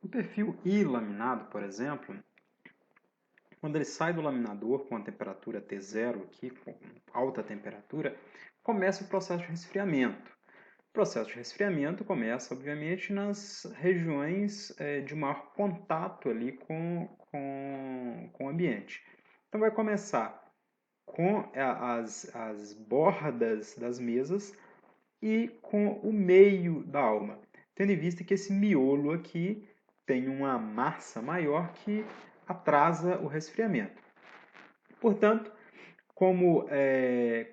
O perfil I laminado, por exemplo, quando ele sai do laminador com a temperatura T0 aqui, com alta temperatura, começa o processo de resfriamento. O processo de resfriamento começa, obviamente, nas regiões de maior contato ali com o ambiente. Então vai começar com as bordas das mesas e com o meio da alma, tendo em vista que esse miolo aqui tem uma massa maior que atrasa o resfriamento. Portanto, como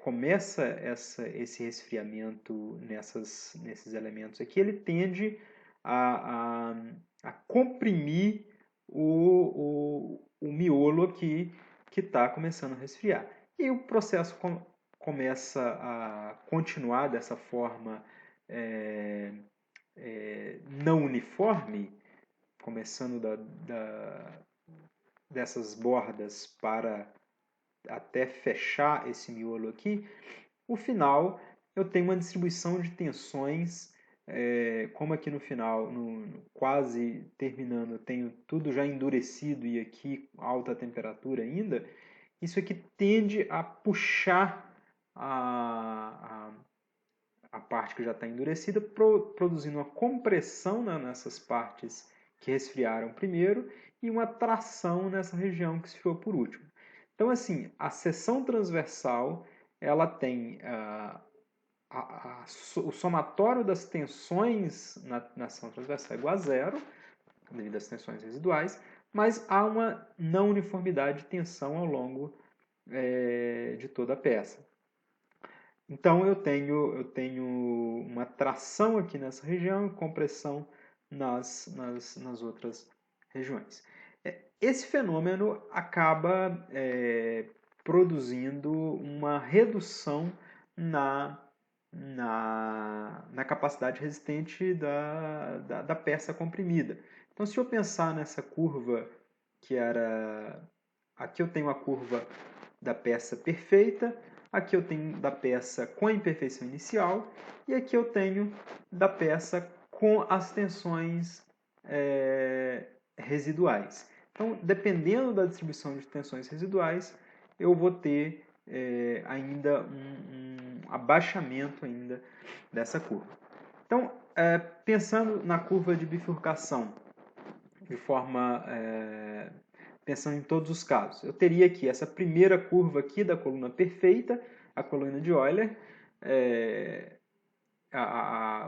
começa esse resfriamento nesses elementos aqui, ele tende a comprimir o miolo aqui que está começando a resfriar. E o processo começa a continuar dessa forma não uniforme, começando dessas bordas para até fechar esse miolo aqui, o final eu tenho uma distribuição de tensões, como aqui no final, quase terminando, eu tenho tudo já endurecido e aqui alta temperatura ainda, isso aqui tende a puxar a parte que já está endurecida, produzindo uma compressão nessas partes que resfriaram primeiro e uma tração nessa região que esfriou por último. Então, assim, a seção transversal ela tem o somatório das tensões na seção transversal é igual a zero, devido às tensões residuais, mas há uma não uniformidade de tensão ao longo de toda a peça. Então eu tenho uma tração aqui nessa região e compressão nas outras regiões. Esse fenômeno acaba produzindo uma redução na capacidade resistente da peça comprimida. Então, se eu pensar nessa curva que era... Aqui eu tenho a curva da peça perfeita, aqui eu tenho da peça com a imperfeição inicial e aqui eu tenho da peça com as tensões residuais. Então, dependendo da distribuição de tensões residuais, eu vou ter ainda um abaixamento ainda dessa curva. Então, pensando na curva de bifurcação, de forma pensando em todos os casos, eu teria aqui essa primeira curva aqui da coluna perfeita, a coluna de Euler,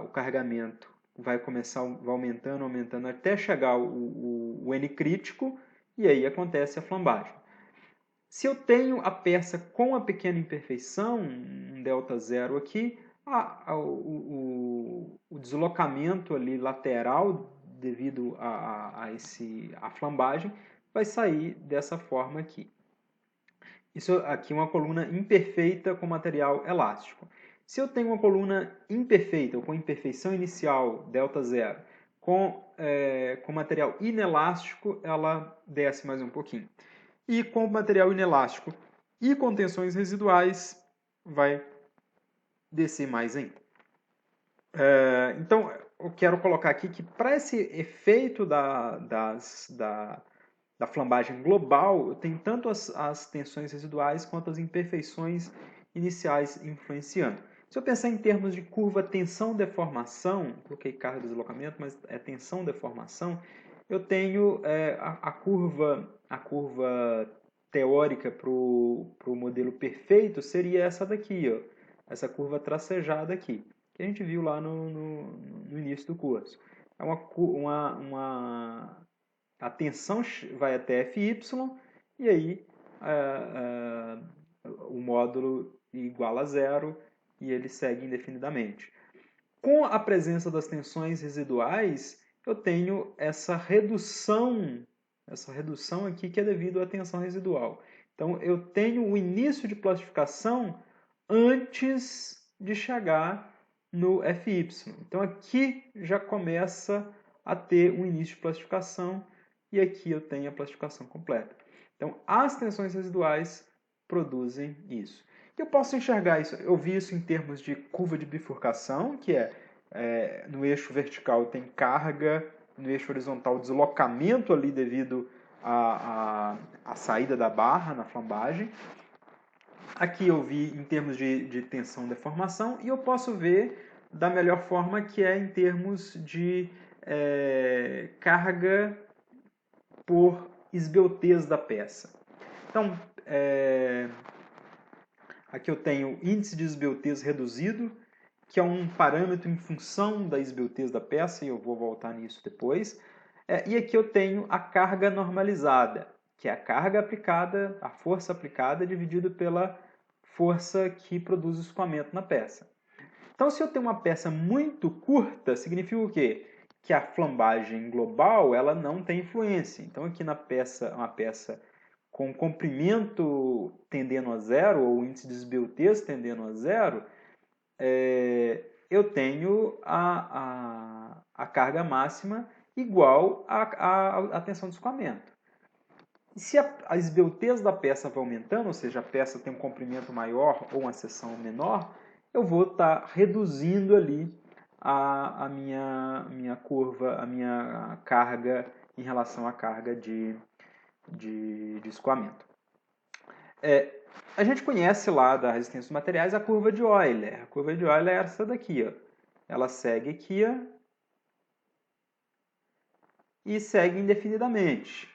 o carregamento vai começar, vai aumentando até chegar o N crítico e aí acontece a flambagem. Se eu tenho a peça com a pequena imperfeição, um delta zero aqui, o deslocamento ali lateral devido a flambagem vai sair dessa forma aqui. Isso aqui é uma coluna imperfeita com material elástico. Se eu tenho uma coluna imperfeita, ou com imperfeição inicial, delta zero, com material inelástico, ela desce mais um pouquinho. E com material inelástico e com tensões residuais, vai descer mais ainda. Então, eu quero colocar aqui que para esse efeito da flambagem global, eu tenho tanto as tensões residuais quanto as imperfeições iniciais influenciando. Se eu pensar em termos de curva tensão-deformação, coloquei carga de deslocamento, mas é tensão-deformação, eu tenho a curva teórica para o modelo perfeito seria essa daqui, ó, essa curva tracejada aqui, que a gente viu lá no início do curso. É a tensão vai até Fy e aí o módulo igual a zero e ele segue indefinidamente. Com a presença das tensões residuais, eu tenho essa redução aqui que é devido à tensão residual. Então, eu tenho o início de plastificação antes de chegar no Fy. Então, aqui já começa a ter um início de plastificação e aqui eu tenho a plastificação completa. Então, as tensões residuais produzem isso. Eu posso enxergar isso, eu vi isso em termos de curva de bifurcação, que no eixo vertical tem carga no eixo horizontal o deslocamento ali devido à saída da barra na flambagem. Aqui eu vi em termos de tensão e deformação, e eu posso ver da melhor forma, que é em termos de carga por esbeltez da peça. Então, aqui eu tenho índice de esbeltez reduzido, que é um parâmetro em função da esbeltez da peça, e eu vou voltar nisso depois. E aqui eu tenho a carga normalizada, que é a carga aplicada, a força aplicada dividido pela força que produz o escoamento na peça. Então, se eu tenho uma peça muito curta, significa o quê? Que a flambagem global ela não tem influência. Então, aqui na peça, uma peça com comprimento tendendo a zero, ou índice de esbeltez tendendo a zero, eu tenho a carga máxima igual à tensão de escoamento. E se a esbeltez da peça vai aumentando, ou seja, a peça tem um comprimento maior ou uma seção menor, eu vou estar reduzindo ali a minha curva, a minha carga em relação à carga de escoamento. A gente conhece lá da resistência dos materiais a curva de Euler. A curva de Euler é essa daqui, ó. Ela segue aqui, ó, e segue indefinidamente.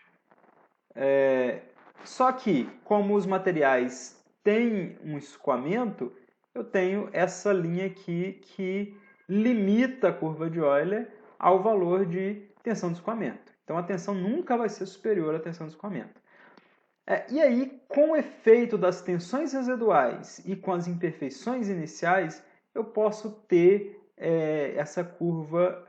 Só que, como os materiais têm um escoamento, eu tenho essa linha aqui que limita a curva de Euler ao valor de tensão de escoamento. Então a tensão nunca vai ser superior à tensão de escoamento. E aí, com o efeito das tensões residuais e com as imperfeições iniciais, eu posso ter essa curva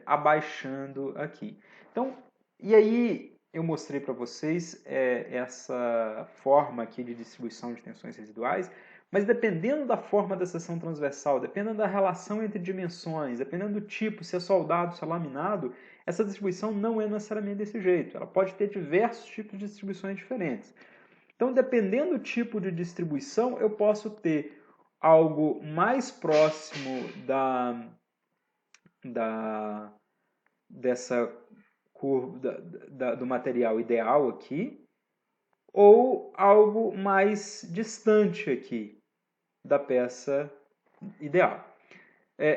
abaixando aqui. Então, e aí eu mostrei para vocês essa forma aqui de distribuição de tensões residuais, mas dependendo da forma da seção transversal, dependendo da relação entre dimensões, dependendo do tipo, se é soldado, se é laminado, essa distribuição não é necessariamente desse jeito. Ela pode ter diversos tipos de distribuições diferentes. Então, dependendo do tipo de distribuição, eu posso ter algo mais próximo dessa curva do material ideal aqui, ou algo mais distante aqui da peça ideal.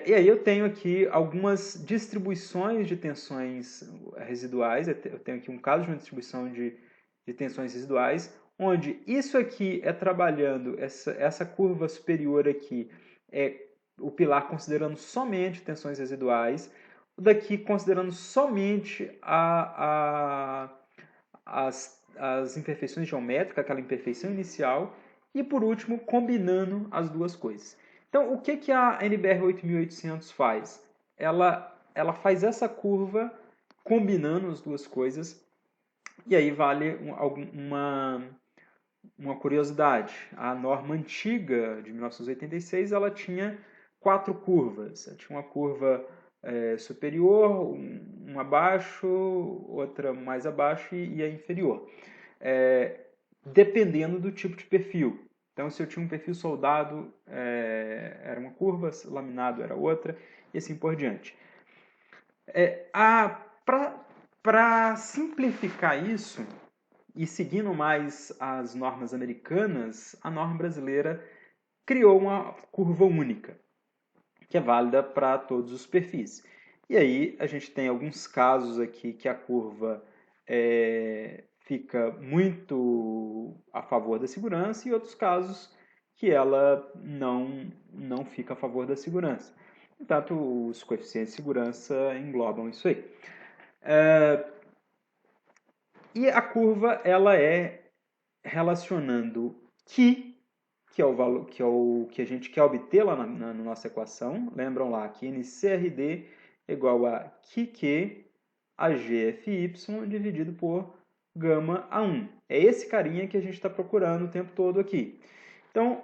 E aí eu tenho aqui algumas distribuições de tensões residuais. Eu tenho aqui um caso de uma distribuição de tensões residuais, onde isso aqui é trabalhando, essa curva superior aqui é o pilar considerando somente tensões residuais, o daqui considerando somente as imperfeições geométricas, aquela imperfeição inicial, e por último, combinando as duas coisas. Então, o que a NBR 8800 faz? Ela faz essa curva combinando as duas coisas, e aí vale uma curiosidade. A norma antiga de 1986 ela tinha 4 curvas. Ela tinha uma curva superior, uma abaixo, outra mais abaixo e a inferior. Dependendo do tipo de perfil. Então, se eu tinha um perfil soldado, era uma curva, laminado era outra, e assim por diante. Para simplificar isso, e seguindo mais as normas americanas, a norma brasileira criou uma curva única, que é válida para todos os perfis. E aí a gente tem alguns casos aqui que a curva fica muito a favor da segurança e outros casos que ela não fica a favor da segurança. Portanto, os coeficientes de segurança englobam isso aí. E a curva ela é relacionando que é o valor que a gente quer obter lá na nossa equação. Lembram lá que NCRD é igual a QQ a GFY dividido por gama A1. É esse carinha que a gente está procurando o tempo todo aqui. Então,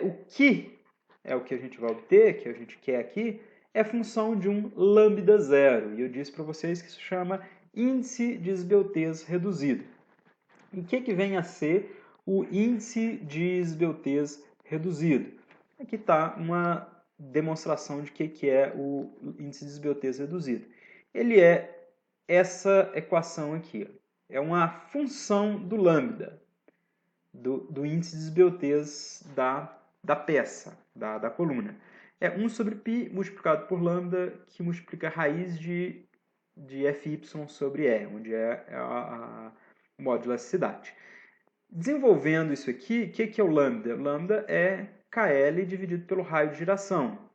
o que é o que a gente vai obter, que a gente quer aqui, é função de um lambda zero. E eu disse para vocês que isso chama índice de esbeltez reduzido. E o que vem a ser o índice de esbeltez reduzido? Aqui está uma demonstração de que é o índice de esbeltez reduzido. Ele é essa equação aqui. É uma função do lambda, do índice de desbiotez da peça, da coluna. É 1 sobre π multiplicado por lambda, que multiplica a raiz de fy sobre e, onde é o modo de elasticidade. Desenvolvendo isso aqui, o que é o lambda? Lambda é KL dividido pelo raio de giração.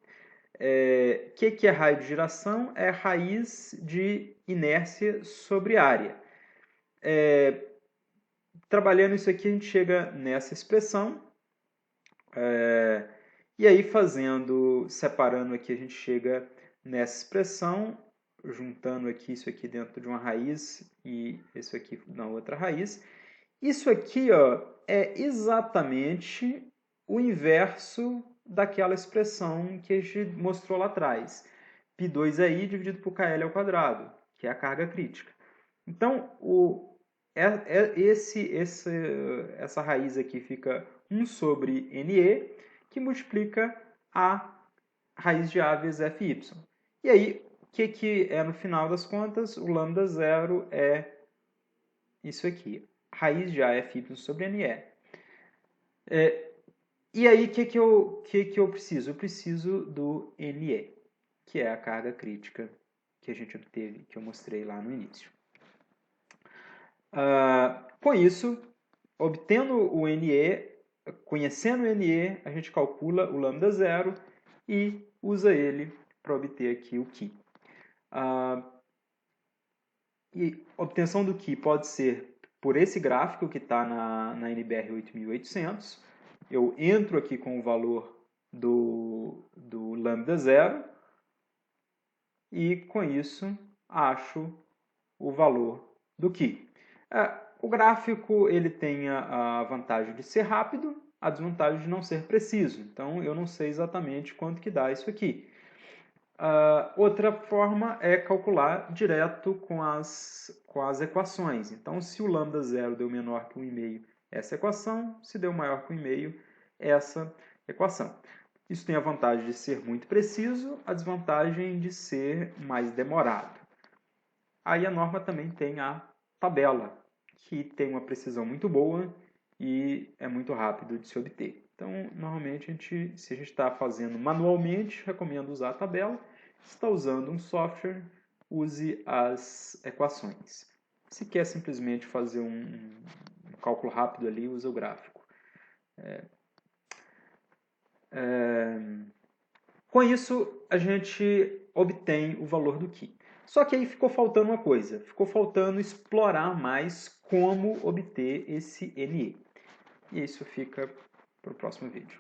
O que é raio de giração? É raiz de inércia sobre área. Trabalhando isso aqui, a gente chega nessa expressão. E aí, separando aqui, a gente chega nessa expressão, juntando aqui isso aqui dentro de uma raiz e isso aqui na outra raiz. Isso aqui, ó, é exatamente o inverso daquela expressão que a gente mostrou lá atrás. π2i dividido por kl ao quadrado, que é a carga crítica. Então, essa raiz aqui fica 1 sobre NE, que multiplica a raiz de A vezes Fy. E aí, o que é no final das contas? O lambda zero é isso aqui. Raiz de A é Fy sobre NE. E aí, o que eu preciso? Eu preciso do NE, que é a carga crítica que a gente obteve, que eu mostrei lá no início. Com isso, obtendo o NE, conhecendo o NE, a gente calcula o lambda zero e usa ele para obter aqui o Ki. E a obtenção do Ki pode ser por esse gráfico que está na NBR 8800. Eu entro aqui com o valor do lambda zero e, com isso, acho o valor do Ki. O gráfico ele tem a vantagem de ser rápido, a desvantagem de não ser preciso. Então, eu não sei exatamente quanto que dá isso aqui. Outra forma é calcular direto com as equações. Então, se o lambda zero deu menor que 1,5, essa equação. Se deu maior que 1,5, essa equação. Isso tem a vantagem de ser muito preciso, a desvantagem de ser mais demorado. Aí a norma também tem a tabela, que tem uma precisão muito boa e é muito rápido de se obter. Então, normalmente, se a gente está fazendo manualmente, recomendo usar a tabela. Se está usando um software, use as equações. Se quer simplesmente fazer um cálculo rápido ali, usa o gráfico. Com isso, a gente obtém o valor do Ki. Só que aí ficou faltando uma coisa. Ficou faltando explorar mais como obter esse NE. E isso fica para o próximo vídeo.